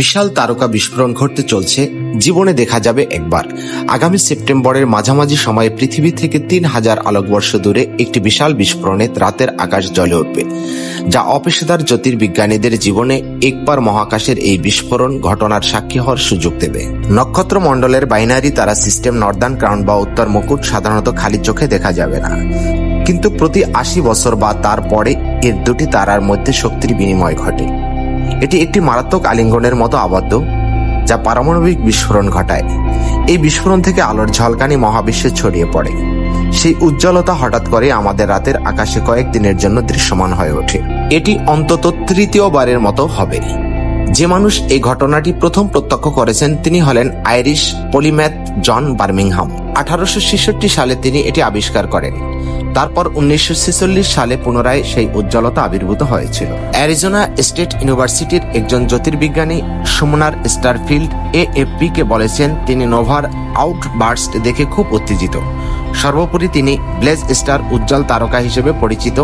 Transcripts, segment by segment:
বিশাল তারকা বিস্ফোরণ ঘটতে চলছে, জীবনে দেখা যাবে একবার। আগামী সেপ্টেম্বরের মাঝামাঝি সময়ে পৃথিবী থেকে ৩,০০০ আলোকবর্ষ দূরে একটি বিশাল বিস্ফোরণে রাতের আকাশ জ্বলে উঠবে, যা অপেশাদার জ্যোতির্বিজ্ঞানীদের জীবনে একবার মহাকাশের এই বিস্ফোরণ ঘটনার সাক্ষী হওয়ার সুযোগ দেবে। নক্ষত্রমণ্ডলের বাইনারি তারা সিস্টেম নর্দার্ন ক্রাউন বা উত্তর মুকুট সাধারণত খালি চোখে দেখা যাবে না, কিন্তু প্রতি ৮০ বছর বা তার পরে এর দুটি তারার মধ্যে শক্তির বিনিময় ঘটে। এটি একটি মারাত্মক আলিঙ্গনের মতো আবদ্ধ, যা পারমাণবিক বিস্ফোরণ ঘটায়। এই বিস্ফোরণ থেকে আলোর ঝলকানি মহাবিশ্বে ছড়িয়ে পড়ে। সেই উজ্জ্বলতা হঠাৎ করে আমাদের রাতের আকাশে কয়েকদিনের জন্য দৃশ্যমান হয়ে ওঠে। এটি অন্তত তৃতীয়বারের মতো হবে। যে মানুষ এই ঘটনাটি প্রথম প্রত্যক্ষ করেছেন তিনি হলেন আইরিশ পলিম্যাথ জন বার্মিংহাম। 1866 সালে তিনি এটি আবিষ্কার করেন। তারপর 1946 সালে পুনরায় সেই উজ্জ্বলতা আবির্ভূত হয়েছিল। অ্যারিজোনা স্টেট ইউনিভার্সিটির একজন জ্যোতির্বিজ্ঞানী সুমনার স্টারফিল্ড এএফপি কে বলেছেন তিনি নোভার আউটবার্স্ট দেখে খুব উত্তেজিত। সর্বোপরি তিনি ব্লেজ স্টার উজ্জ্বল তারকা হিসেবে পরিচিত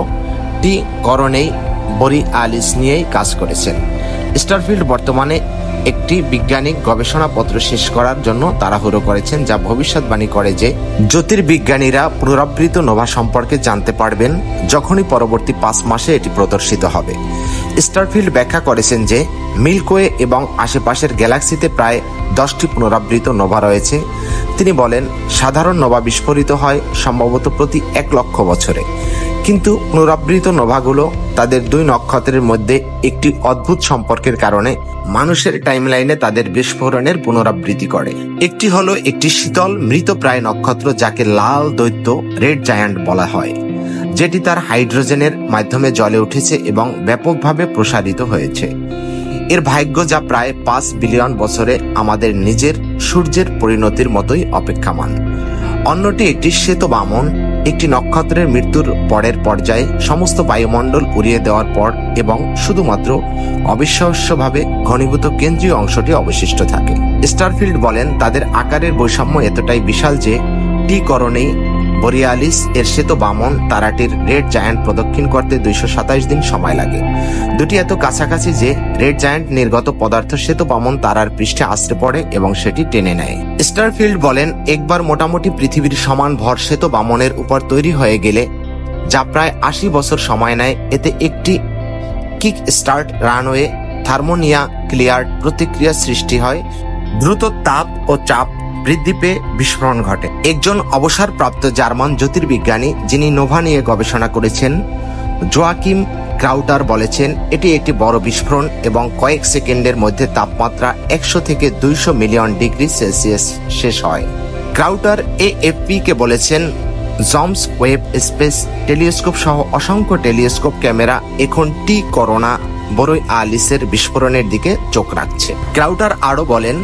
টি করোনেই বোরিয়ালিস নিয়েই কাজ করেছেন। স্টারফিল্ড বর্তমানে একটি বৈজ্ঞানিক গবেষণাপত্র শেষ করার জন্য তাড়াহুড়ো করেছেন, যা ভবিষ্যৎবাণী করে যে জ্যোতির্বিজ্ঞানীরা পুনরাবৃত নোভা সম্পর্কে জানতে পারবেন যখনই পরবর্তী 5 মাসে এটি প্রদর্শিত হবে। স্টারফিল্ড ব্যাখ্যা করেছেন যে মিল্কওয়ে এবং আশেপাশের গ্যালাক্সিতে প্রায় 10টি পুনরাবৃত নোভা রয়েছে। তিনি বলেন, সাধারণ নোভা বিস্ফোরিত হয় সম্ভবত প্রতি 1 লক্ষ বছরে, কিন্তু পুনরাবৃত নোভাগুলো তাদের 2 নক্ষত্রের মধ্যে একটি অদ্ভুত সম্পর্কের কারণে মানুষের টাইমলাইনে তাদের বিস্ফোরণের পুনরাবৃত্তি করে। একটি হলো একটি শীতল মৃতপ্রায় নক্ষত্র যাকে লাল দৈত্য রেড জায়ান্ট বলা হয়, যেটি তার হাইড্রোজেনের মাধ্যমে জ্বলে উঠেছে এবং ব্যাপকভাবে প্রসারিত হয়েছে। এর ভাগ্য যা প্রায় 5 বিলিয়ন বছরে আমাদের নিজের সূর্যের পরিণতির মতোই অপেক্ষামান। অন্যটি একটি শ্বেত বামন, একটি নক্ষত্রের মৃত্যুর পরের পর্যায়ে সমস্ত বায়ুমণ্ডল উড়িয়ে দেওয়ার পর এবং শুধুমাত্র অবিশ্বাস্যভাবে ঘনীভূত কেন্দ্রীয় অংশটি অবশিষ্ট থাকে। স্টারফিল্ড বলেন, তাদের আকারের বৈষম্য এতটাই বিশাল যে টি করোনেই বোরিয়ালিস এর শ্বেত বামন তারাটির রেড জায়ান্ট প্রদক্ষিণ করতে 227 দিন সময় লাগে। দুটি এত কাছাকাছি যে রেড জায়ান্ট নির্গত পদার্থ শ্বেত বামন তারার পৃষ্ঠে আশ্রে পড়ে এবং সেটি টেনে নেয়। স্টারফিল্ড বলেন, একবার মোটামুটি পৃথিবীর সমান ভর শ্বেত বামনের উপর তৈরি হয়ে গেলে, যা প্রায় 80 বছর সময় নেয়, এতে একটি কিক স্টার্ট রানওয়ে থার্মোনিয়া ক্লিয়ার প্রতিক্রিয়া সৃষ্টি হয়। দ্রুত তাপ ও চাপ বৃদ্ধি পেয়ে বিস্ফোরণ ঘটে। একজন অবসরপ্রাপ্ত জার্মান জ্যোতির্বিজ্ঞানী যিনি নোভা নিয়ে গবেষণা করেছেন, জোয়াকিম ক্রাউটার বলেছেন, এটি একটি বড় বিস্ফোরণ এবং কয়েক সেকেন্ডের মধ্যে তাপমাত্রা 100 থেকে 200 মিলিয়ন ডিগ্রি সেলসিয়াস শেষ হয়। ক্রাউটার এএফপি কে বলেছেন, জমস ওয়েব স্পেস টেলিস্কোপ সহ অসংখ্য টেলিস্কোপ ক্যামেরা এখন টি করোনা বোরিয়ালিসের বিস্ফোরণের দিকে চোখ রাখছে। ক্রাউটার আরও বলেন,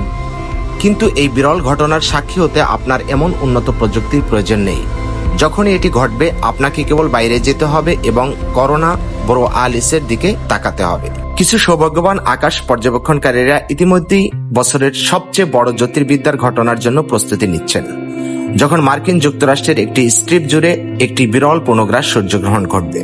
কিন্তু এই বিরল ঘটনার সাক্ষী হতে আপনার এমন উন্নত প্রযুক্তির প্রয়োজন নেই। যখনই এটি ঘটবে আপনাকে কেবল বাইরে যেতে হবে এবং করোনা বোরিয়ালিসের দিকে তাকাতে হবে। কিছু সৌভাগ্যবান আকাশ পর্যবেক্ষণকারীরা ইতিমধ্যেই বছরের সবচেয়ে বড় জ্যোতির্বিদ্যার ঘটনার জন্য প্রস্তুতি নিচ্ছেন, যখন মার্কিন যুক্তরাষ্ট্রের একটি স্ট্রিপ জুড়ে একটি বিরল পূর্ণগ্রাস সূর্যগ্রহণ ঘটবে।